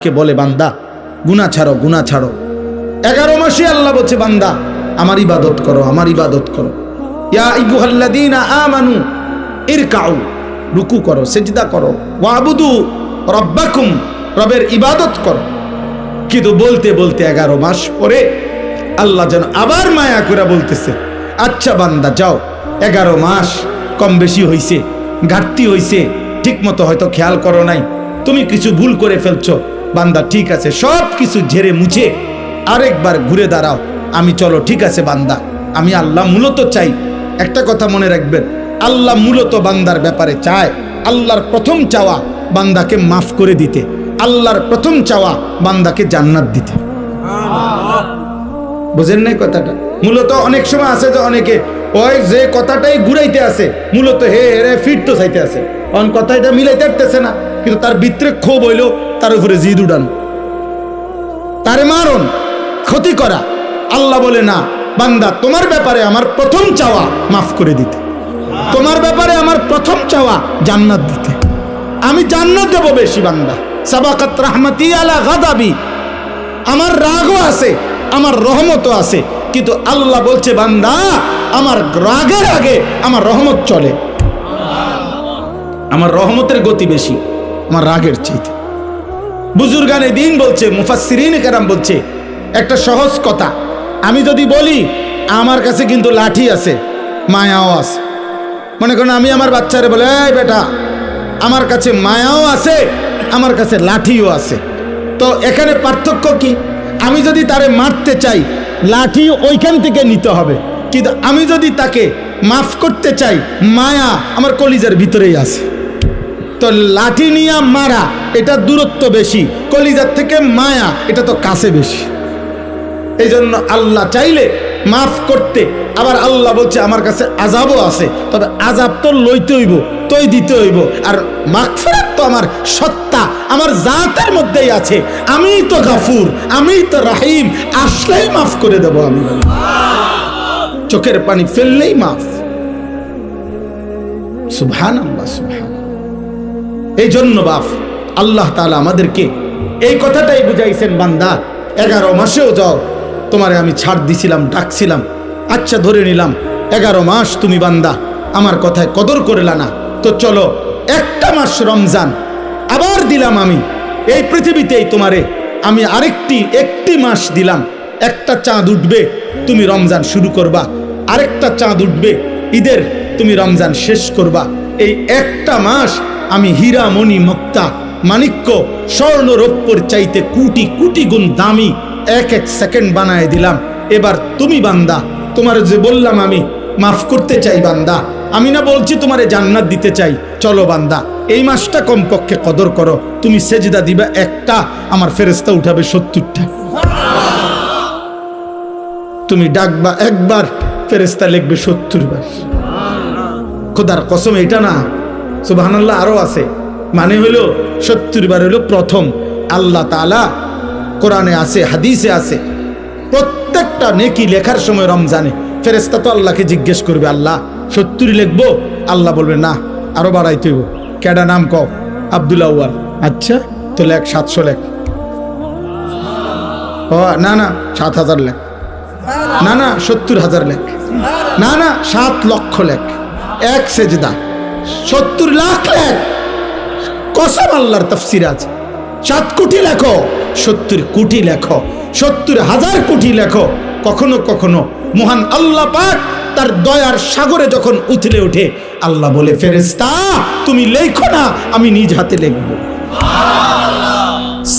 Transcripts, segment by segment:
কে বলে বান্দা গুনাহ ছাড়ো, গুনাহ ছাড়ো। 11 মাসে আল্লাহ বলছে বান্দা আমার ইবাদত করো, আমার ইবাদত করো। ইয়া আইয়ুহাল্লাযীনা আমানু ইরকাউ, রুকু করো, সিজদা করো, ওয়াবুদু রাব্বাকুম, রবের ইবাদত করো। কিন্তু বলতে বলতে 11 মাস পরে আল্লাহ যেন আবার মায়া করে বলতেছে, আচ্ছা বান্দা যাও, 11 মাস কম বেশি হইছে, ঘাটতি হইছে, ঠিক মতো হয়তো খেয়াল করো নাই, তুমি কিছু ভুল করে ফেলছো। বান্দা ঠিক আছে, সব কিছু ঝেড়ে মুছে আরেকবার ঘুরে দাঁড়াও, আমি চলো ঠিক আছে বান্দা, আমি আল্লাহ মূলত চাই। একটা কথা মনে রাখবেন, আল্লাহ মূলত বান্দার ব্যাপারে চায়, আল্লাহর প্রথম চাওয়া বান্দাকে মাফ করে দিতে, আল্লাহর প্রথম চাওয়া বান্দাকে জান্নাত দিতে। বুঝেন নাই কথাটা? মূলত অনেক সময় আছে যে অনেকে ওই যে কথাটাই ঘুরাইতে আছে, মূলত হে রে ফিট তো চাইতে আছে, অন কথাটা মিলাইতে পারতেছে না, কিন্তু তার ভিতরে ক্ষোভ হইলো, তার উপরে জিদ উড়ান, তারে মারণ, ক্ষতি করা। আল্লাহ বলে না বান্দা, তোমার ব্যাপারে আমার প্রথম চাওয়া মাফ করে দিতে, তোমার ব্যাপারে আমার প্রথম চাওয়া জান্নাত দিতে। আমি জান্নাত দেব বেশি বান্দা। সাবাকাত রাহমাতি আলা গাদাবি, আমার রাগও আছে, আমার রহমতও আছে, কিন্তু আল্লাহ বলছে বান্দা আমার রাগের আগে আমার রহমত চলে, আমার রহমতের গতি বেশি আমার রাগের চাইতে। বুজুর্গানে দিন বলছে, মুফাসসিরিন কেরাম বলছে একটা সহজ কথা, আমি যদি বলি আমার কাছে কিন্তু লাঠি আছে, মায়াও আছে, মনে করেন আমি আমার বাচ্চারে বলে এই বেটা আমার কাছে মায়াও আছে, আমার কাছে লাঠিও আছে, তো এখানে পার্থক্য কি? আমি যদি তারে মারতে চাই লাঠি ওইখান থেকে নিতে হবে, কিন্তু আমি যদি তাকে মাফ করতে চাই মায়া আমার কলিজার ভিতরেই আছে। তো লাঠি নিয়ে মারা এটা দূরত্ব বেশি, কলিজার থেকে মায়া এটা তো কাছে বেশি। এই জন্য আল্লাহ চাইলে মাফ করতে, আবার আল্লাহ বলছে আমার কাছে আযাবও আছে, তবে আযাব তো লইতে হইব, তোই দিতে হইব, আর মাগফিরাত তো আমার সত্তা আমার জাতের মধ্যেই আছে, আমিই তো গাফুর, আমিই তো রহিম, আসলেই মাফ করে দেব আমি, চোখের পানি ফেললেই মাফ। সুবহানাল্লাহ, সুবহানাল্লাহ। এই জন্য বাপ আল্লাহ তাআলা আমাদেরকে এই কথাটাই বুঝাইছেন, বান্দা 11 মাসেও যাও, তোমারে আমি ছাড় দিছিলাম, ডাকছিলাম, আচ্ছা ধরে নিলাম 11 মাস তুমি বান্দা আমার কথায় কদর করলা না, তো চলো একটা মাস রমজান আবার দিলাম আমি এই পৃথিবীতেই তোমারে, আমি একটি মাস দিলাম, একটা চাঁদ উঠবে তুমি রমজান শুরু করবা, আরেকটা চাঁদ উঠবে ঈদের তুমি রমজান শেষ করবা। এই একটা মাস আমি হীরা মণি মুক্তা মাণিক্য স্বর্ণ রৌপ্যর চাইতে কোটি কোটি গুণ দামি এক সেকেন্ড বানায় দিলাম। এবার তুমি বান্দা, তোমার যে বললাম আমি মাফ করতে চাই বান্দা, আমি না বলছি তোমারে জান্নাত দিতে চাই, চলো বান্দা এই মাসটা কমপক্ষে কদর করো, তুমি সেজদা দিবা একটা, আমার ফেরেশতা উঠাবে 70টা, তুমি ডাকবা একবার ফেরেশতা লিখবে 70 বার। খোদার কসম এটা না, সুবহানাল্লাহ, আরো আছে, মানে হলো 70 বার হলো প্রথম। আল্লাহ তাআলা কোরআনে আছে, হাদিসে আছে, প্রত্যেকটা নেকি লেখার সময় রমজানে ফেরেশতা তো আল্লাহকে জিজ্ঞেস করবে, আল্লাহ 70 লিখবো? আল্লাহ বলবে না, আরো বাড়াইতে হইব। কেডা নাম কও? আব্দুল আউয়াল। আচ্ছা তো লেখ 700 লেখ। ও না না 7000 লেখ, না না 70,000 লেখ, না না 7 লক্ষ লেখ, এক সেজদা 70 লাখ লেখ। কসম আল্লাহর তাফসীর আছে, 7 কোটি লেখো, 70 কোটি লেখো, 70,000 কোটি লেখো। কখনো কখনো মহান আল্লাহ পাক তার দয়ার সাগরে যখন উথলে ওঠে, আল্লাহ বলে ফেরেশতা তুমি লেখো না, আমি নিজ হাতে লিখব,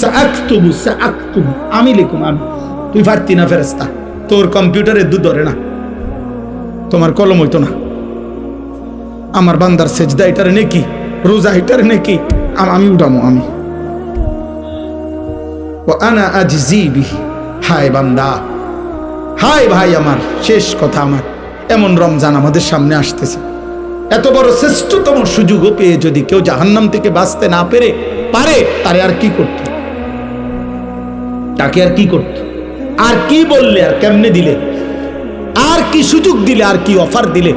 সাআকতুবু সাআকতুবু, আমি লিখুম, আমি। তুই পারতি না ফেরেশতা, তোর কম্পিউটারে দুধ ধরে না, তোমার কলম হইতো না। আমার বান্দার সেজদা এটার নেকি, রোজা এটার নেকি, আমি উঠামো, আমি। ওয়া আনা আজজি বিহি, হায় বান্দা, হায় ভাই আমার, শেষ কথা আমার, এমন রমজান আমাদের সামনে আসতেছে, এত বড় শ্রেষ্ঠতম সুযোগও পেয়ে যদি কেউ জাহান্নাম থেকে বাঁচতে না পারে, তারে আর কি করত, তাকে আর কি করত, আর কি বললে, আর কেমনে দিলে, আর কি সুযোগ দিলে, আর কি অফার দিলে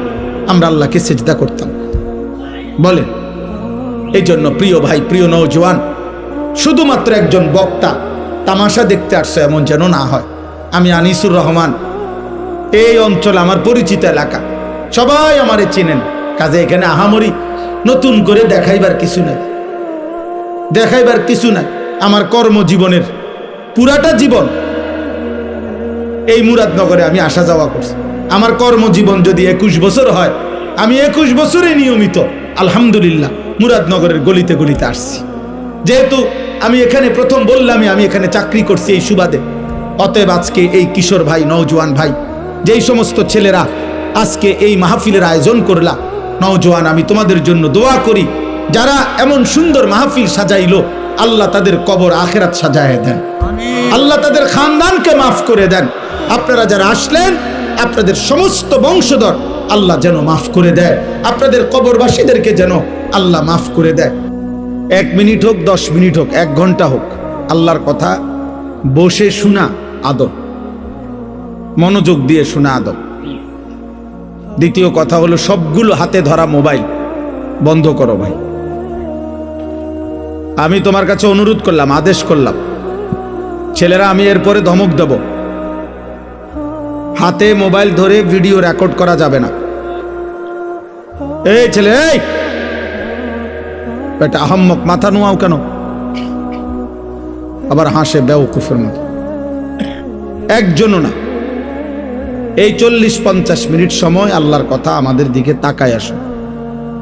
আমরা আল্লাহকে সেজদা করতাম বলেন? এই জন্য প্রিয় ভাই, প্রিয় নওজোয়ান, শুধুমাত্র একজন বক্তা তামাশা দেখতে আসছে এমন যেন না হয়। আমি আনিসুর রহমান, এই অঞ্চল আমার পরিচিত এলাকা, সবাই আমারে চেনেন। কাজে এখানে আহামরি নতুন করে দেখাইবার কিছু নাই, দেখাইবার কিছু নাই। আমার কর্মজীবনের পুরাটা জীবন এই মুরাদনগরে আমি আসা যাওয়া করছি। আমার কর্মজীবন যদি 21 বছর হয়, আমি 21 বছরে নিয়মিত আলহামদুলিল্লাহ মুরাদনগরের গলিতে গলিতে আসছি। যেহেতু আমি এখানে প্রথম বললামই আমি এখানে চাকরি করছি এই সুবাদে, অতএব আজকে এই কিশোর ভাই, নওজোয়ান ভাই, যেই সমস্ত ছেলেরা আজকে এই মাহফিলের আয়োজন করলা, নওজোয়ান, আমি তোমাদের জন্য দোয়া করি। যারা এমন সুন্দর মাহফিল সাজাইলো, আল্লাহ তাদের কবর আখেরাত সাজায় দেন, আল্লাহ তাদের খানদানকে মাফ করে দেন। আপনারা যারা আসলেন, আপনাদের সমস্ত বংশধর আল্লাহ যেন মাফ করে দেয়, আপনাদের কবরবাসীদেরকে যেন আল্লাহ মাফ করে দেয়। 1 মিনিট হোক, 10 মিনিট হোক, 1 ঘন্টা হোক, আল্লাহর কথা বসে শোনা আদব, মনোযোগ দিয়ে শোনা আদব। দ্বিতীয় কথা হলো, সবগুলো হাতে ধরা মোবাইল বন্ধ করো ভাই। আমি তোমার কাছে অনুরোধ করলাম, আদেশ করলাম, ছেলেরা আমি এরপরে ধমক দেব, হাতে মোবাইল ধরে ভিডিও রেকর্ড করা যাবে না। এই ছেলে, এই বেটা আহাম্মক, মাথা নোয়াও কেন? আবার হাসে বেওকুফের মতো। একজনও না। এই 40-50 মিনিট সময় আল্লাহর কথা আমাদের দিকে তাকায় আসো,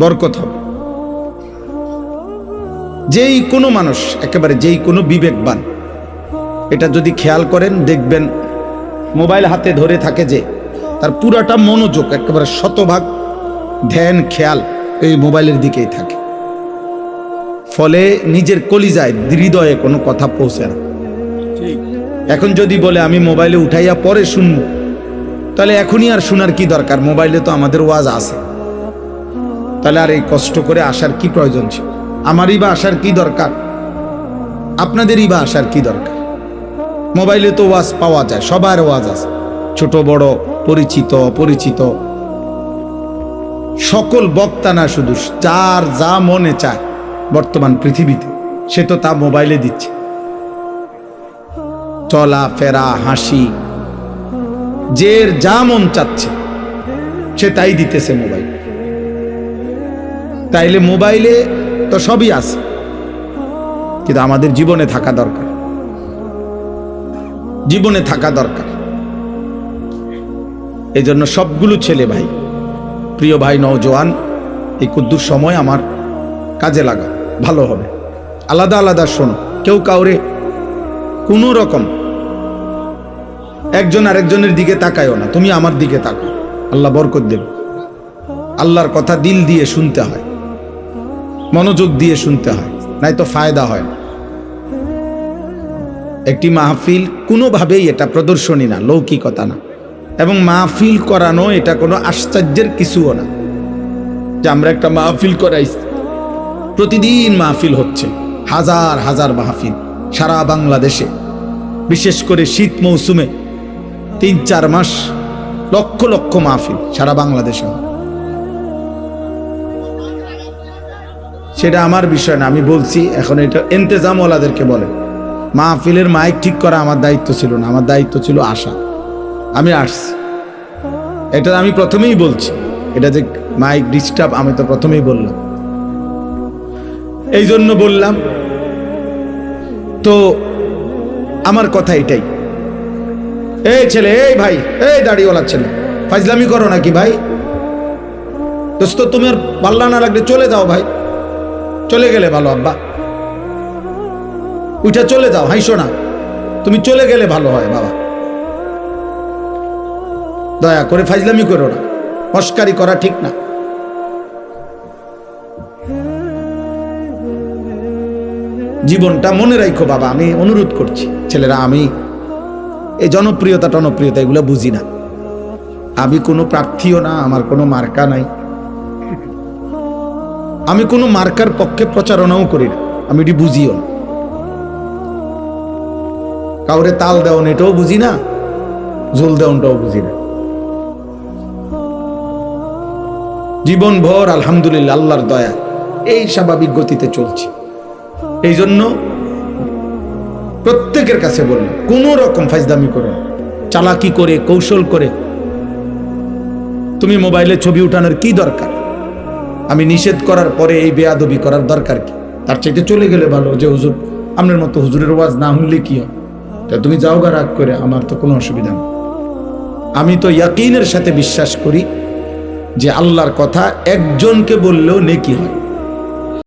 বরকত হবে। যেই কোনো মানুষ, একেবারে যেই কোনো বিবেকবান এটা যদি খেয়াল করেন, দেখবেন মোবাইল হাতে ধরে থাকে যে, তার পুরাটা মনোযোগ, একেবারে শতভাগ ধ্যান খেয়াল এই মোবাইলের দিকেই থাকে। ফলে নিজের কলিজায়, হৃদয়ে কোনো কথা পৌঁছে না। এখন যদি বলে আমি মোবাইলে উঠাইয়া পরে শুনবো, তাহলে এখনই আর শোনার কি দরকার? মোবাইলে তো আমাদের ওয়াজ আছে, তাহলে আর এই কষ্ট করে আসার কি প্রয়োজন ছিল? আমারই বা আসার কি দরকার? আপনাদেরই বা আসার কি দরকার? মোবাইলে তো ওয়াজ পাওয়া যায়, সবার ওয়াজ আছে, ছোট বড়, পরিচিত অপরিচিত, সকল বক্তা না, শুধু যার যা মনে চায় বর্তমান পৃথিবীতে সে তো তা মোবাইলে দিচ্ছে। চলা ফেরা, হাসি, যে যা মন চাচ্ছে সে তাই দিতেছে মোবাইল। তাইলে মোবাইলে তো সবই আছে, কিন্তু আমাদের জীবনে থাকা দরকার, জীবনে থাকা দরকার। এই জন্য সবগুলো ছেলে ভাই, প্রিয় ভাই নওজোয়ান, এই কুদ্দুর সময় আমার কাজে লাগা ভালো হবে। আলাদা আলাদা শোনো, কেউ কাউরে কোনো রকম একজন আরেকজনের দিকে তাকায়ও না, তুমি আমার দিকে তাকাও, আল্লাহ বরকত দেবে। আল্লাহর কথা দিল দিয়ে শুনতে হয়, মনোযোগ দিয়ে শুনতে হয়, নাই তো ফায়দা হয় না। একটি মাহফিল কোনোভাবেই এটা প্রদর্শনী না, লৌকিকতা না, এবং মাহফিল করানো এটা কোনো আশ্চর্যের কিছুও না যে আমরা একটা মাহফিল করাইছি। প্রতিদিন মাহফিল হচ্ছে, হাজার হাজার মাহফিল সারা বাংলাদেশে, বিশেষ করে শীত মৌসুমে 3-4 মাস লক্ষ লক্ষ মাহফিল সারা বাংলাদেশে। সেটা আমার বিষয় না, আমি বলছি এখন এটা ইন্তেজাম ওয়ালাদেরকে বলে। মাহফিলের মাইক ঠিক করা আমার দায়িত্ব ছিল না, আমার দায়িত্ব ছিল আসা। আমি আসছি, এটা আমি প্রথমেই বলছি, এটা যে মাইক ডিস্টার্ব আমি তো প্রথমেই বললাম, এই জন্য বললাম। তো আমার কথা এটাই। এই ছেলে, এই ভাই, এই দাড়িওয়ালা ছেলে, ফাজলামি করো নাকি ভাই? দোস্ত তুমি আর পাল্লা না লাগলে চলে যাও ভাই, চলে গেলে ভালো। আব্বা উঠা চলে যাও, হাইসো না, তুমি চলে গেলে ভালো হয় বাবা। দয়া করে ফাজলামি করো না, মস্কারি করা ঠিক না। জীবনটা মনে রাখো বাবা, আমি অনুরোধ করছি। ছেলেরা, আমি এই জনপ্রিয়তা টনপ্রিয়তা এগুলো বুঝি না, আমি কোনো প্রার্থীও না, আমার কোনো মার্কা নাই, আমি কোনো মার্কার পক্ষে প্রচারণাও করি না, আমি এটি বুঝিও না। কাউরে তাল দেওয়ান এটাও বুঝি না, ঝোল দেওয়ানটাও বুঝি না। জীবন ভর আলহামদুলিল্লাহ আল্লাহর দয়া এই স্বাভাবিক গতিতে চলছে। এই জন্য প্রত্যেকের কাছে বললাম কোনো রকম ফাইজদামি করো না। চালাকি করে কৌশল করে তুমি মোবাইলে ছবি উঠানোর কি দরকার? আমি নিষেধ করার পরে এই বেয়াদবি করার দরকার কি? তার চাইতে চলে গেলে ভালো, যে হুজুর আপনার মতো হুজুরের ওয়াজ না শুনলে কি হয়, তা তুমি যাও গা রাগ করে, আমার তো কোনো অসুবিধা নেই। আমি তো ইয়াকিনের সাথে বিশ্বাস করি যে আল্লাহর কথা একজনকে বললেও নেকি হয়।